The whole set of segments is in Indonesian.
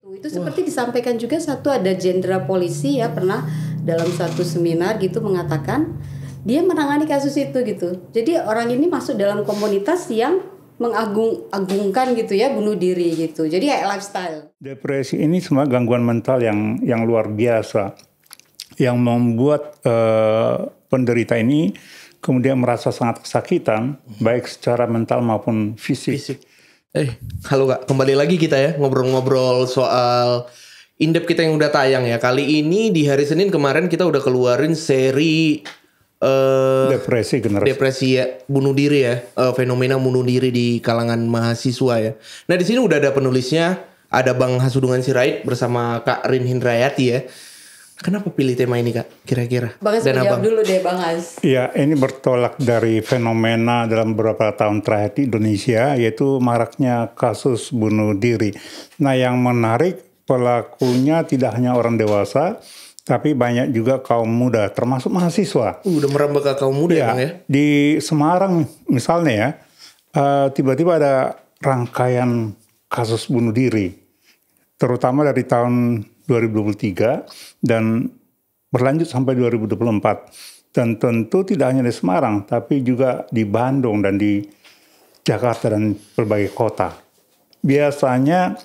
Itu seperti disampaikan juga satu ada jenderal polisi ya pernah dalam satu seminar gitu mengatakan dia menangani kasus itu gitu. Jadi orang ini masuk dalam komunitas yang mengagungkan gitu ya bunuh diri gitu. Jadi kayak lifestyle. Depresi ini semua gangguan mental yang luar biasa yang membuat penderita ini kemudian merasa sangat kesakitan baik secara mental maupun fisik. Halo Kak, kembali lagi kita ya ngobrol-ngobrol soal in-depth kita yang udah tayang ya. Kali ini di hari Senin kemarin kita udah keluarin seri depresi ya, bunuh diri ya, fenomena bunuh diri di kalangan mahasiswa ya. Nah di sini udah ada penulisnya, ada Bang Hasudungan Sirait bersama Kak Rin Hindrayati ya. Kenapa pilih tema ini Kak kira-kira? Bang Has jawab dulu deh Bang Has. Ya, ini bertolak dari fenomena dalam beberapa tahun terakhir di Indonesia, yaitu maraknya kasus bunuh diri. Nah yang menarik pelakunya tidak hanya orang dewasa, tapi banyak juga kaum muda, termasuk mahasiswa. Udah merambah ke kaum muda ya Bang ya? Di Semarang misalnya ya, tiba-tiba ada rangkaian kasus bunuh diri, terutama dari tahun 2023 dan berlanjut sampai 2024. Dan tentu tidak hanya di Semarang, tapi juga di Bandung dan di Jakarta dan berbagai kota. Biasanya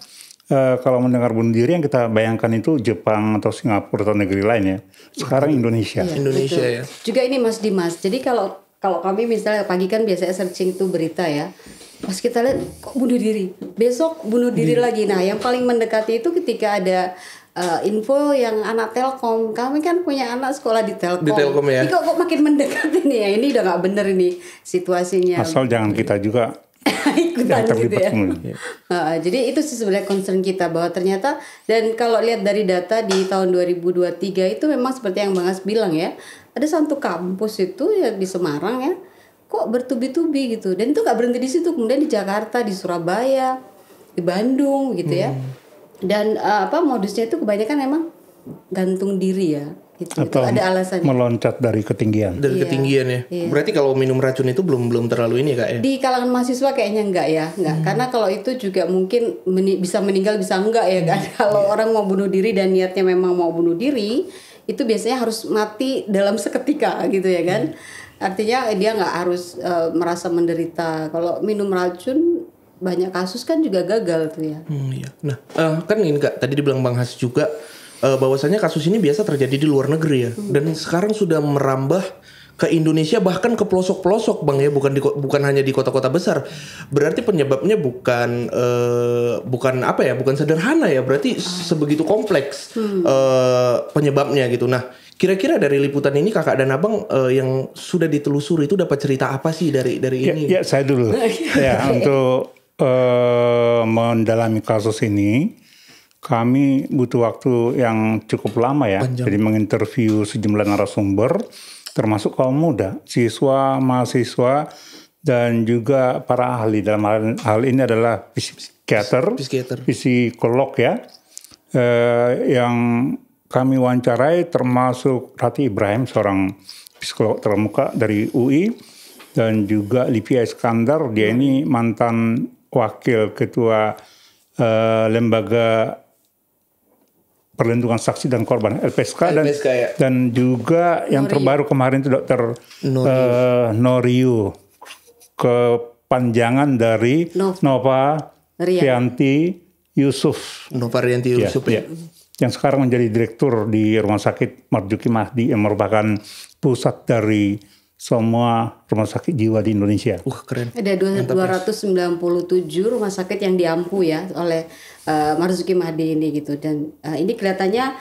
kalau mendengar bunuh diri yang kita bayangkan itu Jepang atau Singapura atau negeri lain ya. Sekarang Indonesia. Iya, Indonesia betul. Ya. Juga ini Mas Dimas. Jadi kalau kami misalnya pagi kan biasanya searching tuh berita ya. Pas kita lihat kok bunuh diri, besok bunuh diri lagi. Nah yang paling mendekati itu ketika ada info yang anak Telkom. Kami kan punya anak sekolah di Telkom. Di Telkom ya. Ini kok makin mendekat ini ya. Ini udah gak bener ini situasinya. Asal jangan kita juga ikutan gitu ya. Jadi itu sih sebenarnya concern kita bahwa ternyata, dan kalau lihat dari data di tahun 2023 itu memang seperti yang Bang As bilang ya. Ada satu kampus itu ya di Semarang ya. Kok bertubi-tubi gitu. Dan itu gak berhenti di situ. Kemudian di Jakarta, di Surabaya, di Bandung gitu ya. Dan modusnya itu kebanyakan memang gantung diri ya. Gitu. Atau itu ada alasannya. Meloncat dari ketinggian. Dari ketinggian ya. Iya. Berarti kalau minum racun itu belum terlalu ini Kak ya? Di kalangan mahasiswa kayaknya enggak ya. Karena kalau itu juga mungkin bisa meninggal bisa enggak ya kan. Kalau orang mau bunuh diri dan niatnya memang mau bunuh diri, itu biasanya harus mati dalam seketika gitu ya kan. Artinya dia nggak harus merasa menderita. Kalau minum racun banyak kasus kan juga gagal tuh ya. Iya. Nah kan ini Kak tadi dibilang Bang Has juga bahwasanya kasus ini biasa terjadi di luar negeri ya. Dan sekarang sudah merambah ke Indonesia bahkan ke pelosok-pelosok Bang ya, bukan hanya di kota-kota besar. Berarti penyebabnya bukan sederhana ya. Berarti sebegitu kompleks penyebabnya gitu. Nah kira-kira dari liputan ini kakak dan abang yang sudah ditelusuri itu dapat cerita apa sih dari ini? Ya saya dulu. Ya untuk mendalami kasus ini kami butuh waktu yang cukup lama ya. Panjang. Jadi menginterview sejumlah narasumber termasuk kaum muda, siswa, mahasiswa dan juga para ahli. Dalam hal ini adalah psikolog ya, yang kami wawancarai termasuk Rati Ibrahim, seorang psikolog terkemuka dari UI, dan juga Livia Iskandar, dia ini mantan wakil ketua lembaga perlindungan saksi dan korban LPSK ya. Dan juga yang terbaru kemarin itu Dr. Noriu, kepanjangan dari Nova Rianti Yusuf. Nova Rianti Yusuf ya. Yang sekarang menjadi direktur di Rumah Sakit Marzuki Mahdi yang merupakan pusat dari semua rumah sakit jiwa di Indonesia. Keren. Ada 297 rumah sakit yang diampu ya oleh Marzuki Mahdi ini gitu. Dan ini kelihatannya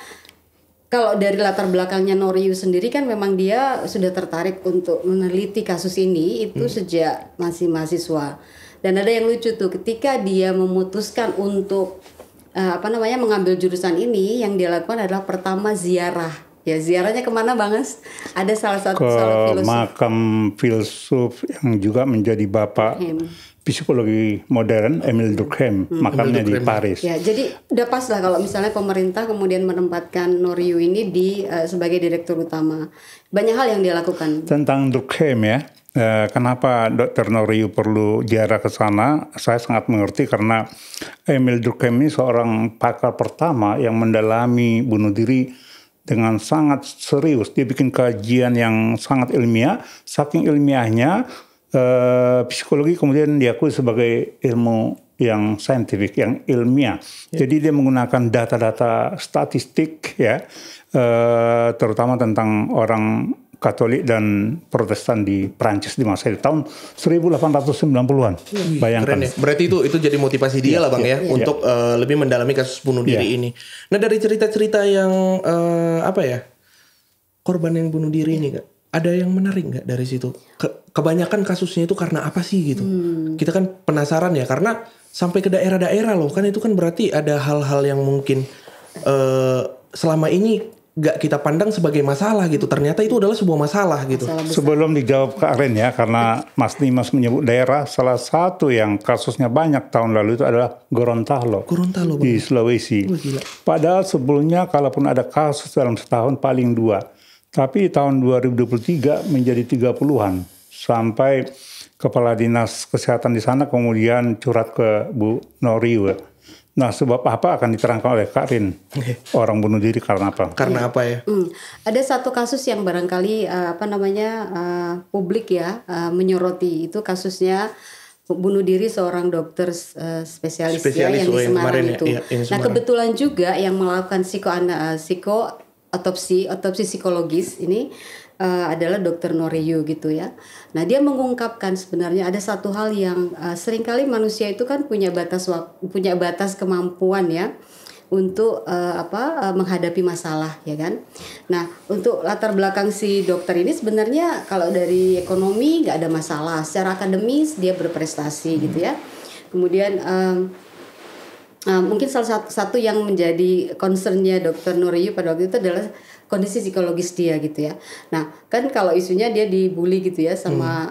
kalau dari latar belakangnya Noriu sendiri kan memang dia sudah tertarik untuk meneliti kasus ini itu sejak masih mahasiswa. Dan ada yang lucu tuh ketika dia memutuskan untuk mengambil jurusan ini, yang dia lakukan adalah pertama ziarah. Ya ziarahnya kemana Bang As? Ada salah satu filsuf. Makam filsuf yang juga menjadi bapak psikologi modern, Emile Durkheim, makamnya di Paris. Ya, jadi udah pas lah kalau misalnya pemerintah kemudian menempatkan Noriu ini sebagai direktur utama. Banyak hal yang dia lakukan. Tentang Durkheim ya, kenapa Dr. Norriu perlu ziarah ke sana? Saya sangat mengerti karena Emil Durkheim ini seorang pakar pertama yang mendalami bunuh diri dengan sangat serius. Dia bikin kajian yang sangat ilmiah. Saking ilmiahnya, psikologi kemudian diakui sebagai ilmu yang saintifik, yang ilmiah. Jadi dia menggunakan data-data statistik, ya, terutama tentang orang Katolik dan Protestan di Prancis di masa itu tahun 1890-an. Bayangkan. Keren ya. Berarti itu jadi motivasi dia lah Bang ya untuk lebih mendalami kasus bunuh diri ini. Nah, dari cerita-cerita yang korban yang bunuh diri ini Kak, ada yang menarik nggak dari situ? Kebanyakan kasusnya itu karena apa sih gitu? Kita kan penasaran ya, karena sampai ke daerah-daerah loh, kan itu kan berarti ada hal-hal yang mungkin selama ini gak kita pandang sebagai masalah gitu. Ternyata itu adalah sebuah masalah gitu. Sebelum dijawab Kak Ren ya, karena Mas Dimas menyebut daerah, salah satu yang kasusnya banyak tahun lalu itu adalah Gorontalo di Sulawesi. Padahal sebelumnya kalaupun ada kasus dalam setahun paling 2. Tapi tahun 2023 menjadi 30-an. Sampai Kepala Dinas Kesehatan di sana kemudian curhat ke Bu Norriu. Nah, sebab apa akan diterangkan oleh Kak Rin? Orang bunuh diri karena apa? Karena apa ya? Ada satu kasus yang barangkali publik ya menyoroti, itu kasusnya bunuh diri seorang dokter spesialis ya, yang di Semarang itu. Nah, kebetulan juga yang melakukan otopsi psikologis ini adalah Dr. Norriu gitu ya. Nah, dia mengungkapkan sebenarnya ada satu hal yang seringkali manusia itu kan punya batas kemampuan ya untuk menghadapi masalah ya kan. Nah, untuk latar belakang si dokter ini sebenarnya kalau dari ekonomi nggak ada masalah, secara akademis dia berprestasi gitu ya. Kemudian mungkin salah satu yang menjadi concernnya Dr. Norriu pada waktu itu adalah kondisi psikologis dia gitu ya. Nah, kan kalau isunya dia dibully gitu ya sama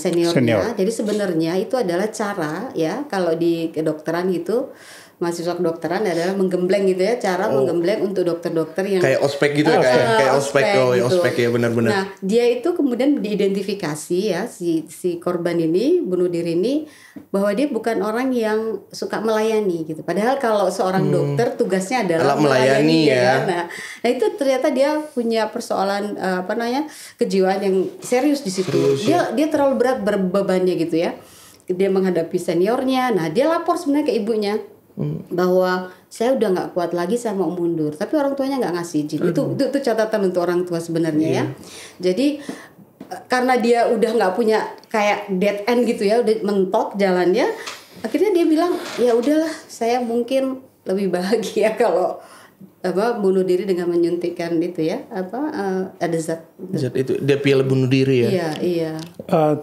seniornya. Jadi sebenarnya itu adalah cara ya kalau di kedokteran gitu, mahasiswa kedokteran adalah menggembleng gitu ya, cara menggembleng untuk dokter-dokter yang kayak ospek gitu ya, kayak ospek gitu. Ospek ya, benar-benar. Nah, dia itu kemudian diidentifikasi ya si korban ini bunuh diri ini bahwa dia bukan orang yang suka melayani gitu. Padahal kalau seorang dokter tugasnya adalah melayani ya. Nah, itu ternyata dia punya persoalan kejiwaan yang serius di situ. Dia terlalu berat bebannya gitu ya. Dia menghadapi seniornya. Nah, dia lapor sebenarnya ke ibunya. Bahwa saya udah nggak kuat lagi, saya mau mundur, tapi orang tuanya nggak ngasih izin. Itu catatan untuk orang tua sebenarnya ya. Jadi karena dia udah nggak punya kayak dead end gitu ya, udah mentok jalannya, akhirnya dia bilang ya udahlah, saya mungkin lebih bahagia kalau bunuh diri dengan menyuntikkan itu ya ada zat itu. Dia pilih bunuh diri ya. Iya.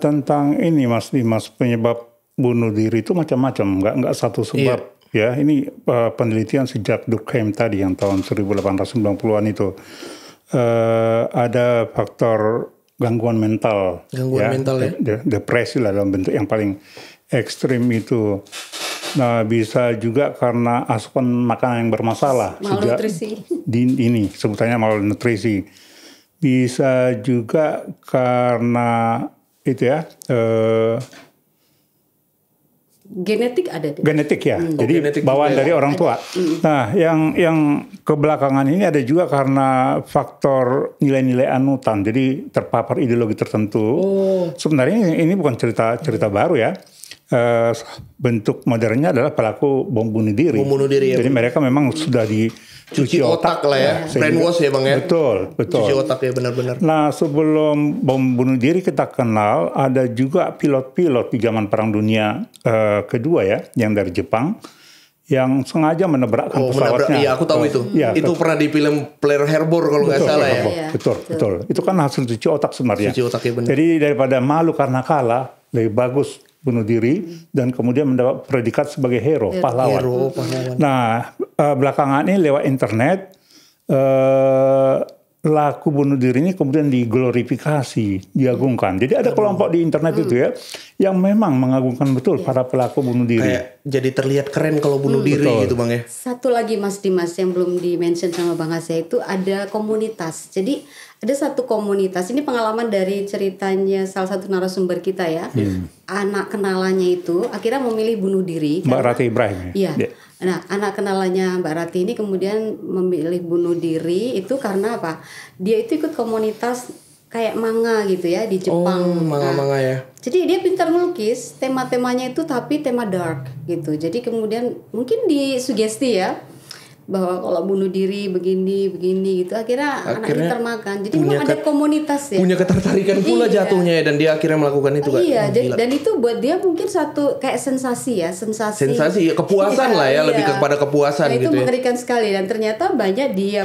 Tentang ini Mas Dimas, penyebab bunuh diri itu macam-macam, nggak satu sebab. Ya, ini penelitian sejak Durkheim tadi yang tahun 1890-an itu ada faktor gangguan mental. Mental ya. Depresi lah dalam bentuk yang paling ekstrim itu. Nah, bisa juga karena asupan makanan yang bermasalah. Malnutrisi. Ini sebutannya malnutrisi. Bisa juga karena itu ya. Genetik ada deh. Genetik ya, jadi bawaan dari orang tua. Nah, yang kebelakangan ini ada juga karena faktor nilai-nilai anutan, jadi terpapar ideologi tertentu. Sebenarnya ini bukan cerita baru ya. Bentuk modernnya adalah pelaku bom bunuh diri. Jadi mereka memang sudah dicuci otak lah ya, brainwash ya Bang ya. Betul. Cuci otak ya, benar-benar. Nah, sebelum bom bunuh diri kita kenal, ada juga pilot-pilot di zaman Perang Dunia kedua ya, yang dari Jepang, yang sengaja menabrakkan pesawatnya. Iya, aku tahu itu. Ya, itu pernah di film Pearl Harbor kalau nggak salah ya. Betul. Itu kan hasil cuci otak sebenarnya. Cuci otak ya, benar. Jadi daripada malu karena kalah, lebih bagus bunuh diri dan kemudian mendapat predikat sebagai hero, pahlawan. Nah, belakangan ini lewat internet pelaku bunuh diri ini kemudian diglorifikasi, diagungkan. Jadi ada kelompok di internet itu ya yang memang mengagungkan betul para pelaku bunuh diri. Kayak jadi terlihat keren kalau bunuh diri betul. gitu Bang ya. Satu lagi Mas Dimas yang belum di-mention sama Bang Hasya itu ada komunitas. Jadi ada satu komunitas, ini pengalaman dari ceritanya salah satu narasumber kita ya. Anak kenalannya itu akhirnya memilih bunuh diri. Mbak Rati Ibrahim ya. Iya. Nah, anak kenalannya Mbak Rati ini kemudian memilih bunuh diri itu karena apa? Dia itu ikut komunitas kayak manga gitu ya di Jepang. Manga-manga ya. Jadi dia pintar melukis, tema-temanya itu tapi tema dark gitu. Jadi kemudian mungkin disugesti ya bahwa kalau bunuh diri begini gitu akhirnya anaknya termakan. Jadi memang ada komunitas ya. Punya ketertarikan pula jatuhnya ya, dan dia akhirnya melakukan itu kan. Iya, dan itu buat dia mungkin satu kayak sensasi ya, sensasi ya, kepuasan lah ya, lebih kepada kepuasan nah, gitu itu ya. mengerikan sekali dan ternyata banyak di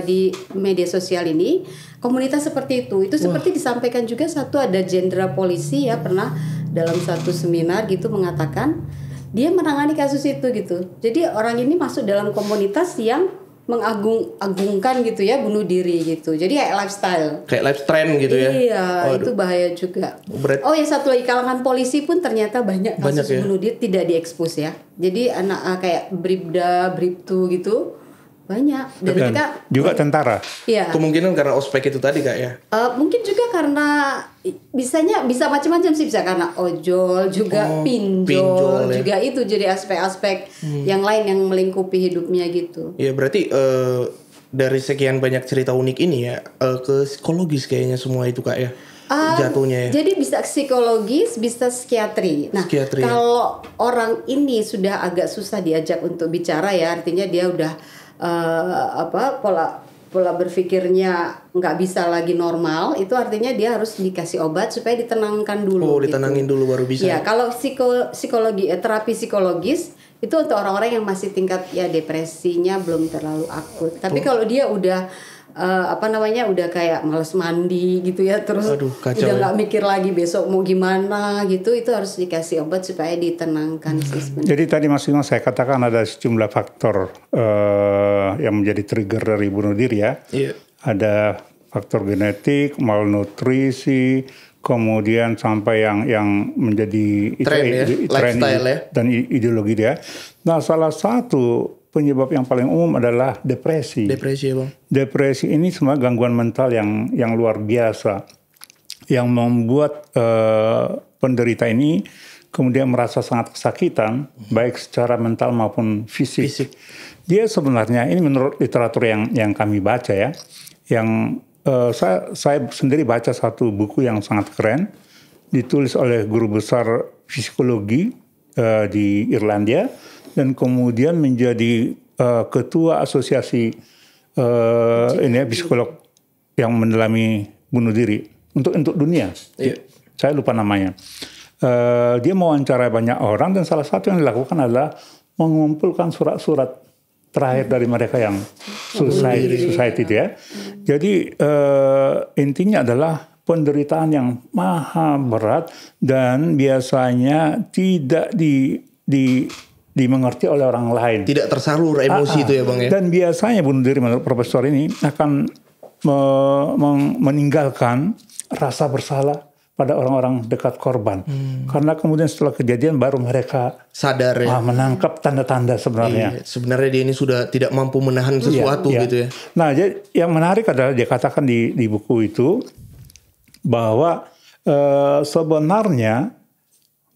di media sosial ini komunitas seperti itu. Itu seperti disampaikan juga ada jenderal polisi ya pernah dalam satu seminar gitu mengatakan dia menangani kasus itu gitu. Jadi orang ini masuk dalam komunitas yang mengagungkan gitu ya bunuh diri gitu. Jadi kayak lifestyle. Kayak life trend gitu ya. Iya, itu bahaya juga. Oh ya satu lagi kalangan polisi pun ternyata banyak kasus ya? bunuh diri tidak diekspos ya. Jadi anak kayak Bribda, Bribtu gitu banyak. Dan kita juga tentara. Iya. Kemungkinan karena ospek itu tadi Kak ya. Mungkin juga karena bisa macam-macam sih, bisa karena ojol juga, pinjol ya. Juga itu jadi aspek-aspek yang lain yang melingkupi hidupnya gitu. Ya berarti dari sekian banyak cerita unik ini ya ke psikologis kayaknya semua itu Kak ya. Jatuhnya ya. Jadi bisa psikologis, bisa psikiatri. Nah, kalau orang ini sudah agak susah diajak untuk bicara ya, artinya dia udah pola berpikirnya nggak bisa lagi normal, itu artinya dia harus dikasih obat supaya ditenangkan dulu. Oh, ditenangin dulu baru bisa. Ya, kalau terapi psikologis itu untuk orang-orang yang masih tingkat ya depresinya belum terlalu akut. Tapi kalau dia udah udah kayak males mandi gitu ya, terus udah nggak mikir lagi besok mau gimana gitu, itu harus dikasih obat supaya ditenangkan sih sebenarnya. Jadi tadi Mas Dimas saya katakan ada sejumlah faktor yang menjadi trigger dari bunuh diri ya. Iya. Ada faktor genetik, malnutrisi, kemudian sampai yang menjadi tren ya, lifestyle ya, dan ideologi dia. Nah, salah satu penyebab yang paling umum adalah depresi. Depresi ya Bang. Depresi ini semua gangguan mental yang luar biasa, yang membuat penderita ini kemudian merasa sangat kesakitan, baik secara mental maupun fisik. Dia sebenarnya ini menurut literatur yang kami baca ya, yang saya sendiri baca satu buku yang sangat keren, ditulis oleh guru besar psikologi di Irlandia. Dan kemudian menjadi ketua asosiasi psikolog yang mendalami bunuh diri untuk dunia. Iya. Saya lupa namanya. Dia mewawancarai banyak orang dan salah satu yang dilakukan adalah mengumpulkan surat-surat terakhir dari mereka yang suicide itu ya. Jadi intinya adalah penderitaan yang maha berat dan biasanya tidak dimengerti oleh orang lain. Tidak tersalur emosi itu ya Bang ya. Dan biasanya bunuh diri menurut profesor ini akan meninggalkan rasa bersalah pada orang-orang dekat korban. Karena kemudian setelah kejadian baru mereka sadar ya. Menangkap tanda-tanda sebenarnya. Sebenarnya dia ini sudah tidak mampu menahan sesuatu gitu ya. Nah, jadi yang menarik adalah dia katakan di buku itu bahwa sebenarnya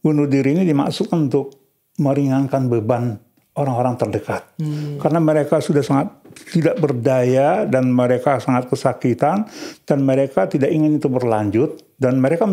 bunuh diri ini dimaksudkan untuk meringankan beban orang-orang terdekat. Karena mereka sudah sangat tidak berdaya dan mereka sangat kesakitan dan mereka tidak ingin itu berlanjut dan mereka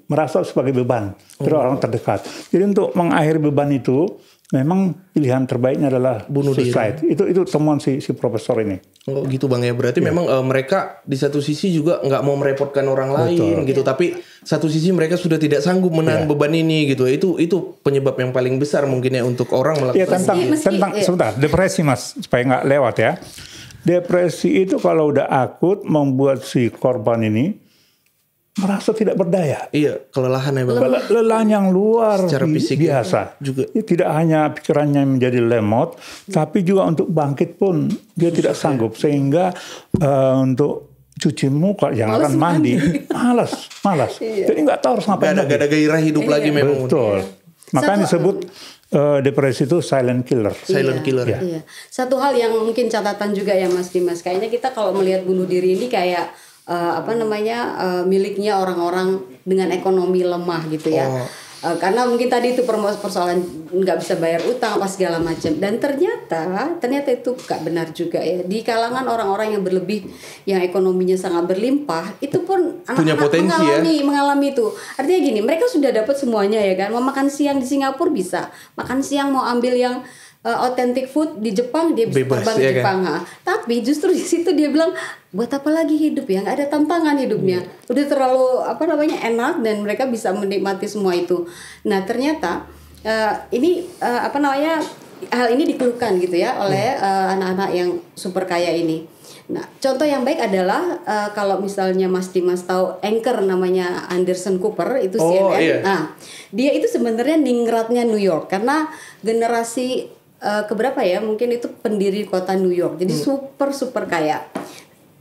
merasa sebagai beban dari orang terdekat. Jadi untuk mengakhiri beban itu memang pilihan terbaiknya adalah bunuh suicide. diri. Itu temuan si profesor ini. Oh gitu Bang ya. Berarti memang mereka di satu sisi juga nggak mau merepotkan orang lain gitu. Tapi satu sisi mereka sudah tidak sanggup menahan beban ini gitu. Itu penyebab yang paling besar mungkin ya untuk orang melakukan. Ya tentang sebentar depresi Mas supaya nggak lewat ya. Depresi itu kalau udah akut membuat si korban ini merasa tidak berdaya. Iya, kelelahan ya Bang. Lelah yang luar Secara fisik biasa. juga. Ya, tidak hanya pikirannya menjadi lemot, tapi juga untuk bangkit pun dia tidak sanggup. Sehingga untuk cuci muka, jangan mandi, malas. Jadi nggak tahu harus ngapain. Gak ada gairah hidup lagi memang. Betul. Makanya disebut depresi itu silent killer. Silent killer. Iya. Satu hal yang mungkin catatan juga ya Mas Dimas, kayaknya kita kalau melihat bunuh diri ini kayak miliknya orang-orang dengan ekonomi lemah gitu ya. Karena mungkin tadi itu persoalan nggak bisa bayar utang apa segala macam, dan ternyata itu nggak benar juga ya. Di kalangan orang-orang yang berlebih, yang ekonominya sangat berlimpah, itu pun punya anak-anak potensi mengalami itu. Artinya gini, mereka sudah dapat semuanya ya kan. Mau makan siang di Singapura bisa, makan siang mau ambil yang authentic food di Jepang dia bisa bebas, terbang ke ya Jepang. Kan? Tapi justru di situ dia bilang, buat apa lagi hidup ya, nggak ada tantangan hidupnya, udah terlalu enak, dan mereka bisa menikmati semua itu. Nah ternyata hal ini dikeluhkan gitu ya oleh anak-anak yang super kaya ini. Nah contoh yang baik adalah kalau misalnya Mas Dimas tahu anchor namanya Anderson Cooper itu CNN. Iya. Nah dia itu sebenarnya ningratnya New York karena generasi keberapa ya, mungkin itu pendiri kota New York, jadi super kaya.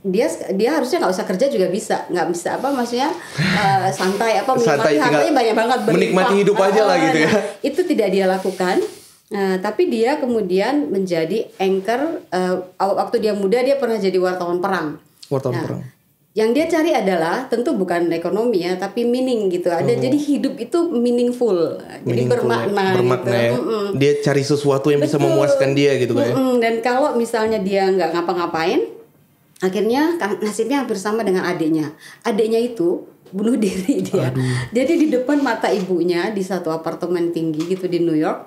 Dia harusnya nggak usah kerja juga bisa, nggak bisa santai menikmati hartanya banyak banget, menikmati hidup aja lah gitu ya. Itu tidak dia lakukan. Tapi dia kemudian menjadi anchor. Waktu dia muda dia pernah jadi wartawan perang. Perang. Yang dia cari adalah tentu bukan ekonomi ya, tapi meaning gitu. Jadi hidup itu meaningful, jadi bermakna gitu. Ya. Dia cari sesuatu yang bisa memuaskan dia gitu kan. Dan kalau misalnya dia nggak ngapa-ngapain, akhirnya nasibnya hampir sama dengan adiknya. Adiknya itu bunuh diri dia. Jadi di depan mata ibunya di satu apartemen tinggi gitu di New York.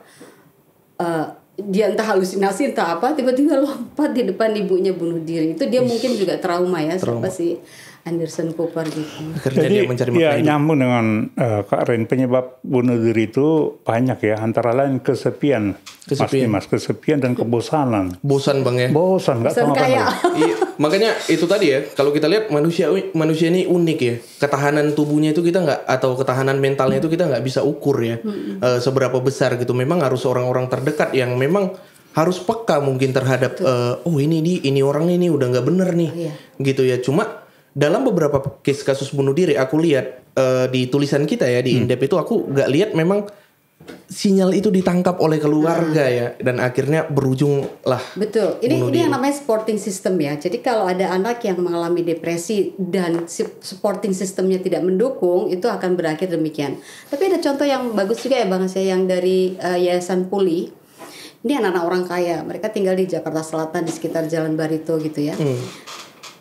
Dia entah halusinasi entah apa, tiba-tiba lompat di depan ibunya bunuh diri. Itu dia mungkin juga trauma ya, siapa sih Anderson Cooper gitu. Akhirnya dia mencari makna hidup. Nyambung dengan Kak Ren, penyebab bunuh diri itu banyak ya, antara lain kesepian. Mas, kesepian dan kebosanan. Bosan Bang ya. Bosan, nggak tahu apa. Iya, makanya itu tadi ya, kalau kita lihat manusia ini unik ya. Ketahanan tubuhnya itu kita nggak, atau ketahanan mentalnya itu kita nggak bisa ukur ya. Seberapa besar gitu. Memang harus orang-orang terdekat yang memang harus peka mungkin terhadap ini orang ini udah nggak bener nih. Gitu ya. Cuma dalam beberapa case kasus bunuh diri aku lihat di tulisan kita ya di Indep itu aku nggak lihat memang sinyal itu ditangkap oleh keluarga ya, dan akhirnya berujung lah. Betul. Ini yang namanya supporting system ya. Jadi kalau ada anak yang mengalami depresi dan supporting systemnya tidak mendukung, itu akan berakhir demikian. Tapi ada contoh yang bagus juga ya Bang saya, yang dari Yayasan Puli. Ini anak-anak orang kaya, mereka tinggal di Jakarta Selatan di sekitar Jalan Barito gitu ya.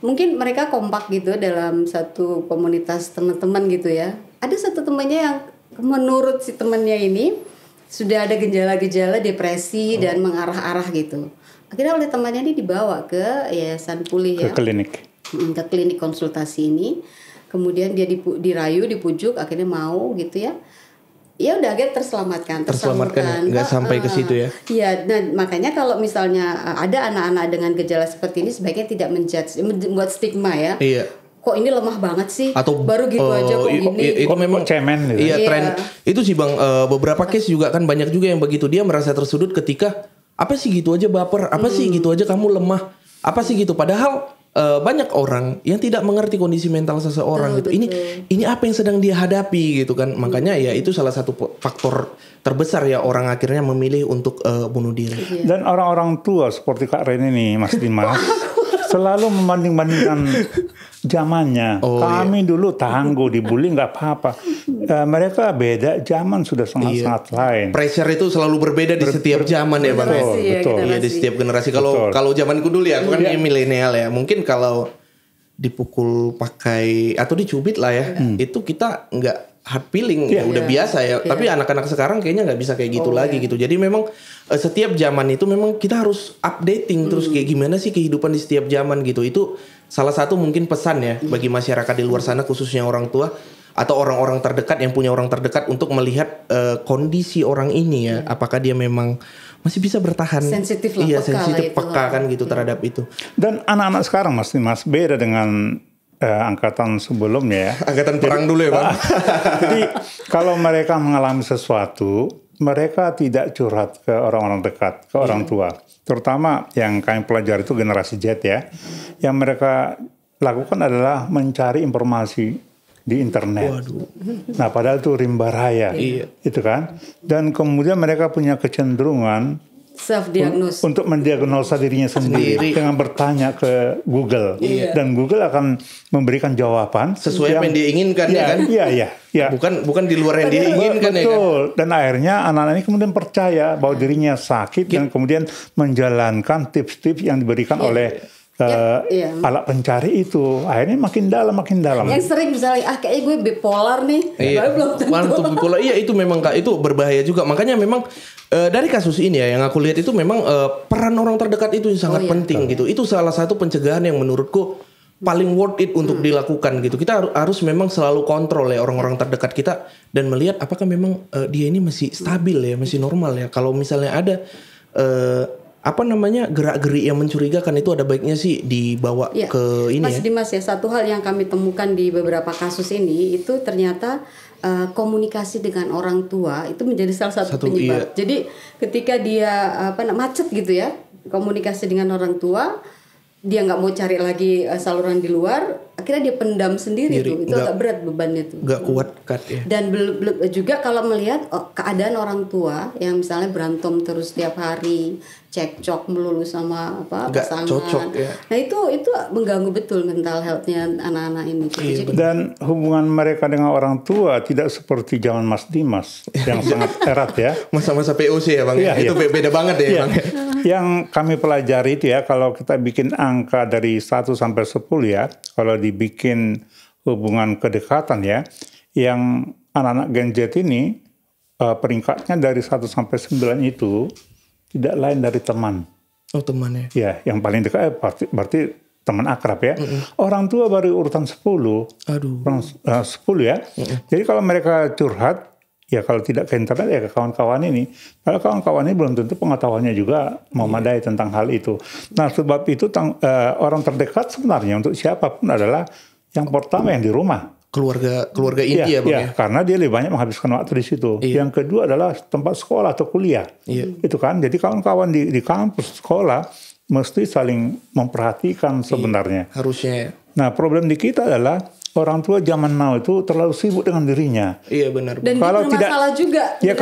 Mungkin mereka kompak gitu dalam satu komunitas teman-teman gitu ya. Ada satu temannya yang menurut si temannya ini sudah ada gejala-gejala depresi dan mengarah-arah gitu. Akhirnya oleh temannya ini dibawa ke Yayasan Pulih ya. Ke klinik. Ke klinik konsultasi ini. Kemudian dia dirayu, dipujuk, akhirnya mau gitu ya. Ya udah akhirnya terselamatkan nggak sampai ke situ ya. Iya, nah makanya kalau misalnya ada anak-anak dengan gejala seperti ini sebaiknya tidak membuat stigma ya. Iya. Kok ini lemah banget sih? Atau baru gitu aja kok gini. Itu memang cemen gitu. Iya, tren itu sih Bang, beberapa case juga kan banyak juga yang begitu, dia merasa tersudut ketika apa sih gitu aja baper, apa sih gitu aja kamu lemah, apa sih gitu, padahal banyak orang yang tidak mengerti kondisi mental seseorang gitu. Ini apa yang sedang dia hadapi gitu kan. Makanya ya itu salah satu faktor terbesar ya orang akhirnya memilih untuk bunuh diri. Dan orang-orang tua seperti Kak Ren ini, Mas Dimas, selalu membanding-bandingkan zamannya. Kami dulu tangguh, dibully nggak apa-apa. Mereka beda, zaman sudah sangat-sangat lain. Pressure itu selalu berbeda di setiap zaman ya Bang. Betul. Iya, di setiap generasi. Kalau zamanku dulu ya, aku kan milenial ya. Mungkin kalau dipukul pakai atau dicubit lah ya, itu kita nggak hard feeling, udah biasa ya. Tapi anak-anak sekarang kayaknya nggak bisa kayak gitu lagi gitu. Jadi memang setiap zaman itu memang kita harus updating terus kayak gimana sih kehidupan di setiap zaman gitu. Itu salah satu mungkin pesan ya bagi masyarakat di luar sana, khususnya orang tua atau orang-orang terdekat yang punya orang terdekat, untuk melihat kondisi orang ini ya, apakah dia memang masih bisa bertahan. Sensitif lah, sensitif peka kan gitu terhadap itu. Dan anak-anak sekarang Mas Dimas beda dengan angkatan sebelumnya ya. Angkatan perang dulu ya Bang. Jadi kalau mereka mengalami sesuatu, mereka tidak curhat ke orang-orang dekat, ke orang tua. Terutama yang kami pelajari itu generasi Z ya. Yang mereka lakukan adalah mencari informasi di internet. Waduh. Nah, padahal itu rimba raya. Iya. Itu kan. Dan kemudian mereka punya kecenderungan Self diagnose. untuk mendiagnosa dirinya sendiri dengan bertanya ke Google. Dan Google akan memberikan jawaban Sesuai apa yang dia inginkan ya kan? Iya. Bukan di luar yang dia inginkan ya kan? Betul. Dan akhirnya anak-anak ini kemudian percaya bahwa dirinya sakit dan kemudian menjalankan tips-tips yang diberikan oleh alat pencari itu. Akhirnya makin dalam. Yang sering misalnya kayaknya gue bipolar nih. Iya. Belum tentu. Mantap bipolar. Iya itu memang Kak, itu berbahaya juga. Makanya memang dari kasus ini ya yang aku lihat itu memang peran orang terdekat itu sangat penting gitu. Itu salah satu pencegahan yang menurutku paling worth it untuk dilakukan gitu. Kita harus memang selalu kontrol ya orang-orang terdekat kita dan melihat apakah memang dia ini masih stabil ya, masih normal ya. Kalau misalnya ada gerak-gerik yang mencurigakan itu ada baiknya sih dibawa ke ini Mas Dimas ya, satu hal yang kami temukan di beberapa kasus ini itu ternyata komunikasi dengan orang tua itu menjadi salah satu penyebab. Jadi ketika dia macet gitu ya komunikasi dengan orang tua, dia nggak mau cari lagi saluran di luar, akhirnya dia pendam sendiri tuh. Itu agak berat bebannya tuh. Nggak kuat kan ya. Dan juga kalau melihat keadaan orang tua yang misalnya berantem terus setiap hari, cekcok melulu sama pasangan. Cocok ya. Nah itu mengganggu betul mental health-nya anak-anak ini. Jadi, dan hubungan mereka dengan orang tua tidak seperti zaman Mas Dimas yang sangat erat ya. Masa-masa POC ya Bang. Itu beda banget ya Bang. Yang kami pelajari itu ya, kalau kita bikin angka dari 1 sampai 10 ya, kalau dibikin hubungan kedekatan ya, yang anak-anak Gen Z ini peringkatnya dari 1 sampai 9 itu tidak lain dari teman. Oh teman ya. Ya, yang paling dekat berarti teman akrab ya. Orang tua baru urutan 10. Aduh. 10 ya. Jadi kalau mereka curhat, ya kalau tidak ke internet ya ke kawan-kawan ini. Kalau kawan-kawan ini belum tentu pengetahuannya juga memadai tentang hal itu. Nah sebab itu orang terdekat sebenarnya untuk siapapun adalah yang pertama yang di rumah. Keluarga inti ya Bang ya. Karena dia lebih banyak menghabiskan waktu di situ. Yang kedua adalah tempat sekolah atau kuliah. Itu kan. Jadi kawan-kawan di kampus sekolah mesti saling memperhatikan sebenarnya. Harusnya ya. Nah problem di kita adalah orang tua zaman now itu terlalu sibuk dengan dirinya. Iya benar. Dan kalau masalah juga. Ya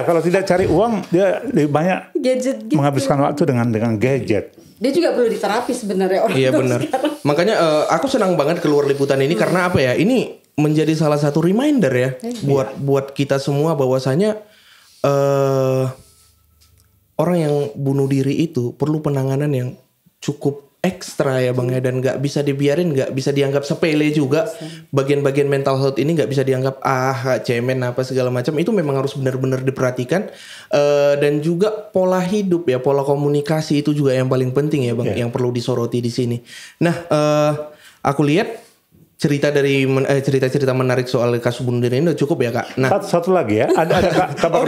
kalau tidak cari uang dia lebih banyak gadget gitu. menghabiskan waktu dengan gadget. Dia juga perlu diterapi sebenarnya orang. Iya benar. Makanya aku senang banget keluar liputan ini karena apa ya? Ini menjadi salah satu reminder ya buat kita semua bahwasanya orang yang bunuh diri itu perlu penanganan yang cukup ekstra ya Bang ya, dan nggak bisa dibiarin, nggak bisa dianggap sepele juga. Bagian-bagian mental health ini nggak bisa dianggap cemen apa segala macam. Itu memang harus benar-benar diperhatikan, dan juga pola hidup ya, pola komunikasi itu juga yang paling penting ya Bang, yang perlu disoroti di sini. Nah aku lihat cerita-cerita menarik soal kasus bunuh diri ini udah cukup ya Kak. Nah satu lagi ya, ada kabar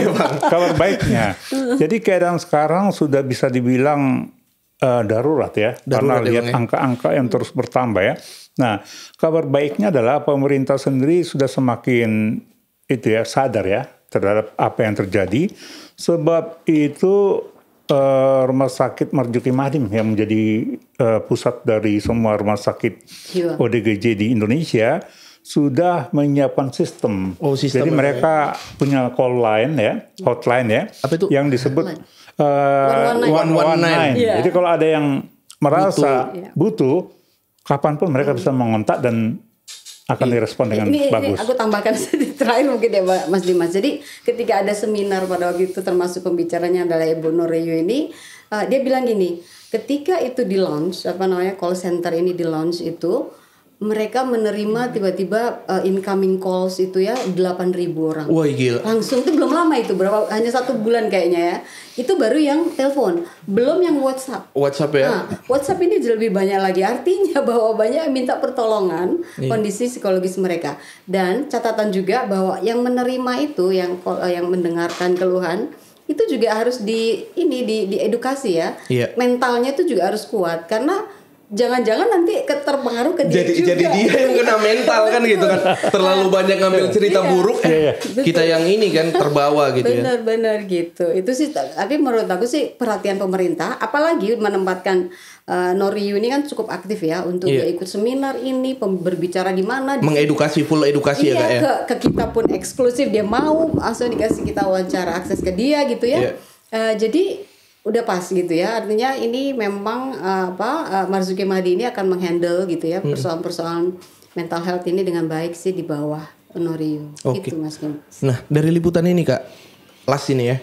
baiknya. Jadi keadaan sekarang sudah bisa dibilang darurat ya, karena lihat angka-angka yang terus bertambah ya. Nah, kabar baiknya adalah pemerintah sendiri sudah semakin sadar ya terhadap apa yang terjadi. Sebab itu Rumah Sakit Marzuki Madim yang menjadi pusat dari semua rumah sakit ODGJ di Indonesia sudah menyiapkan sistem. Jadi mereka punya call line ya, hotline ya, yang disebut 119. Jadi kalau ada yang merasa butuh, kapanpun mereka bisa mengontak dan akan direspon dengan bagus. Ini aku tambahkan terakhir mungkin ya Mas Dimas. Jadi ketika ada seminar pada waktu itu, termasuk pembicaranya adalah Ibu Noreyu ini, dia bilang gini, ketika itu di launch, call center ini di launch itu, mereka menerima tiba-tiba incoming calls itu ya 8.000 orang. Wah gila. Langsung itu belum lama itu, hanya 1 bulan kayaknya ya. Itu baru yang telepon, belum yang WhatsApp. WhatsApp ya. Nah, WhatsApp ini lebih banyak lagi, artinya bahwa banyak yang minta pertolongan kondisi psikologis mereka. Dan catatan juga bahwa yang menerima itu, yang mendengarkan keluhan itu juga harus diedukasi ya. Mentalnya itu juga harus kuat karena jangan-jangan nanti terpengaruh ke dia juga. Jadi dia yang kena mental kan gitu kan. Terlalu banyak ngambil cerita buruk, kita yang ini kan terbawa gitu ya. Benar-benar gitu. Itu sih, tapi menurut aku sih perhatian pemerintah, apalagi menempatkan Noriyu ini kan cukup aktif ya untuk dia ikut seminar ini, berbicara di mana, mengedukasi, full edukasi ya Kak ya. Ke kita pun eksklusif, dia mau langsung dikasih kita wawancara, akses ke dia gitu ya. Jadi udah pas gitu ya, artinya ini memang Marzuki Mahdi ini akan menghandle gitu ya persoalan-persoalan mental health ini dengan baik sih di bawah Noriyu. Gitu Mas Kim. Nah dari liputan ini Kak, last ini ya,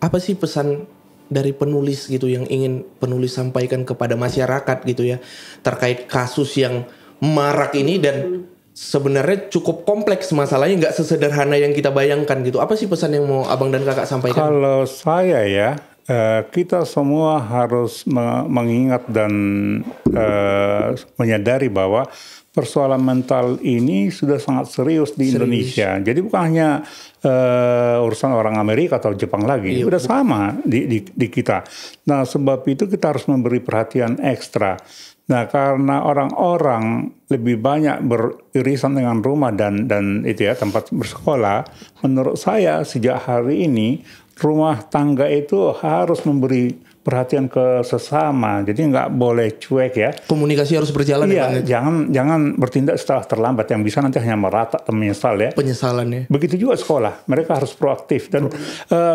apa sih pesan dari penulis gitu yang ingin penulis sampaikan kepada masyarakat gitu ya terkait kasus yang marak ini dan sebenarnya cukup kompleks masalahnya, nggak sesederhana yang kita bayangkan gitu. Apa sih pesan yang mau Abang dan Kakak sampaikan? Kalau saya ya, kita semua harus mengingat dan menyadari bahwa persoalan mental ini sudah sangat serius di Indonesia. Jadi bukan hanya urusan orang Amerika atau Jepang lagi, udah sama di kita. Nah sebab itu kita harus memberi perhatian ekstra. Nah karena orang-orang lebih banyak beririsan dengan rumah dan itu ya tempat bersekolah, menurut saya sejak hari ini rumah tangga itu harus memberi perhatian ke sesama, jadi nggak boleh cuek ya. Komunikasi harus berjalan. Iya, jangan bertindak setelah terlambat yang bisa nanti hanya merata dan menyesal ya. Penyesalan ya. Begitu juga sekolah, mereka harus proaktif dan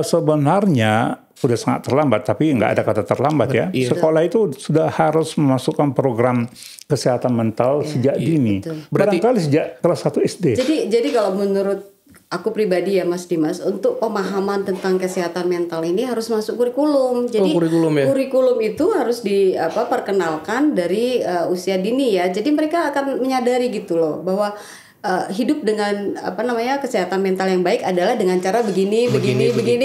sebenarnya sudah sangat terlambat, tapi nggak ada kata terlambat ya. Sekolah itu sudah harus memasukkan program kesehatan mental sejak dini. Barangkali sejak kelas 1 SD. Jadi kalau menurut aku pribadi ya Mas Dimas, untuk pemahaman tentang kesehatan mental ini harus masuk kurikulum. Jadi kurikulum itu harus perkenalkan dari usia dini ya. Jadi mereka akan menyadari gitu loh bahwa hidup dengan kesehatan mental yang baik adalah dengan cara begini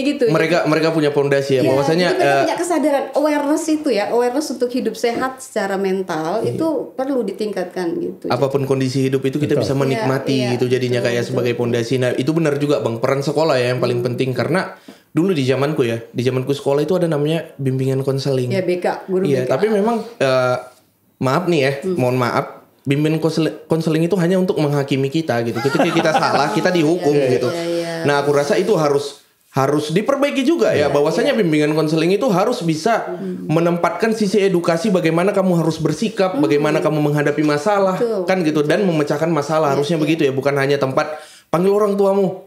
gitu. Mereka punya fondasi ya, bahwasanya punya kesadaran, awareness untuk hidup sehat secara mental itu perlu ditingkatkan gitu. Apapun kondisi hidup itu kita bisa menikmati gitu jadinya kayak sebagai fondasi. Nah, itu benar juga Bang, peran sekolah ya yang paling penting karena dulu di zamanku sekolah itu ada namanya bimbingan konseling. Ya BK, guru BK. Iya, tapi memang maaf nih ya, mohon maaf. Bimbingan konseling itu hanya untuk menghakimi kita gitu. Ketika kita salah, kita dihukum gitu. Nah, aku rasa itu harus diperbaiki juga ya. Bahwasanya bimbingan konseling itu harus bisa menempatkan sisi edukasi bagaimana kamu harus bersikap, bagaimana kamu menghadapi masalah, kan gitu, dan memecahkan masalah. Harusnya begitu ya, bukan hanya tempat panggil orang tuamu.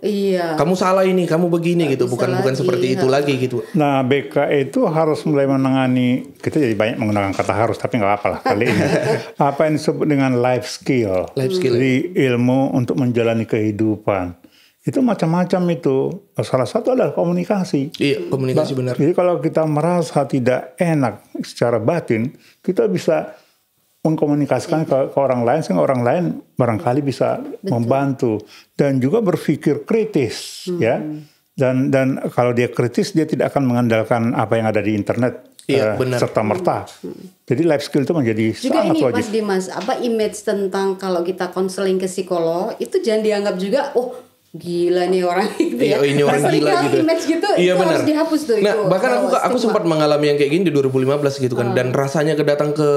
Kamu salah ini, kamu begini gitu. Bukan seperti itu lagi gitu. Nah, BK itu harus mulai menangani, kita jadi banyak menggunakan kata harus, tapi nggak apa-apa kali ini. Apa yang disebut dengan life skill. Jadi ilmu untuk menjalani kehidupan. Itu macam-macam itu. Salah satu adalah komunikasi. Iya, komunikasi benar. Jadi kalau kita merasa tidak enak secara batin, kita bisa mengkomunikasikan ke orang lain sehingga orang lain barangkali bisa membantu dan juga berpikir kritis ya dan kalau dia kritis dia tidak akan mengandalkan apa yang ada di internet serta merta. Jadi life skill itu menjadi juga sangat ini wajib. Mas Dimas, image tentang kalau kita konseling ke psikolog itu jangan dianggap juga gila nih orang itu ya. Ini orang gila gitu. Image gitu iya, itu benar. harus dihapus tuh. Nah, bahkan aku sempat mengalami yang kayak gini di 2015 gitu kan. Dan rasanya kedatang ke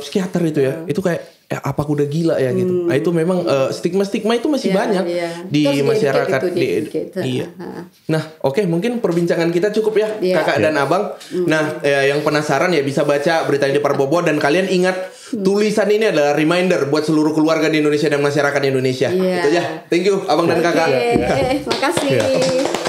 psikiater itu ya. Itu kayak apa aku udah gila ya gitu. Nah, itu memang stigma-stigma itu masih banyak di masyarakat. Iya. Nah, oke, mungkin perbincangan kita cukup ya, Kakak dan Abang. Nah, yang penasaran ya bisa baca beritanya di Parbobo dan kalian ingat tulisan ini adalah reminder buat seluruh keluarga di Indonesia dan masyarakat Indonesia. Itu aja. Thank you Abang dan Kakak. Makasih.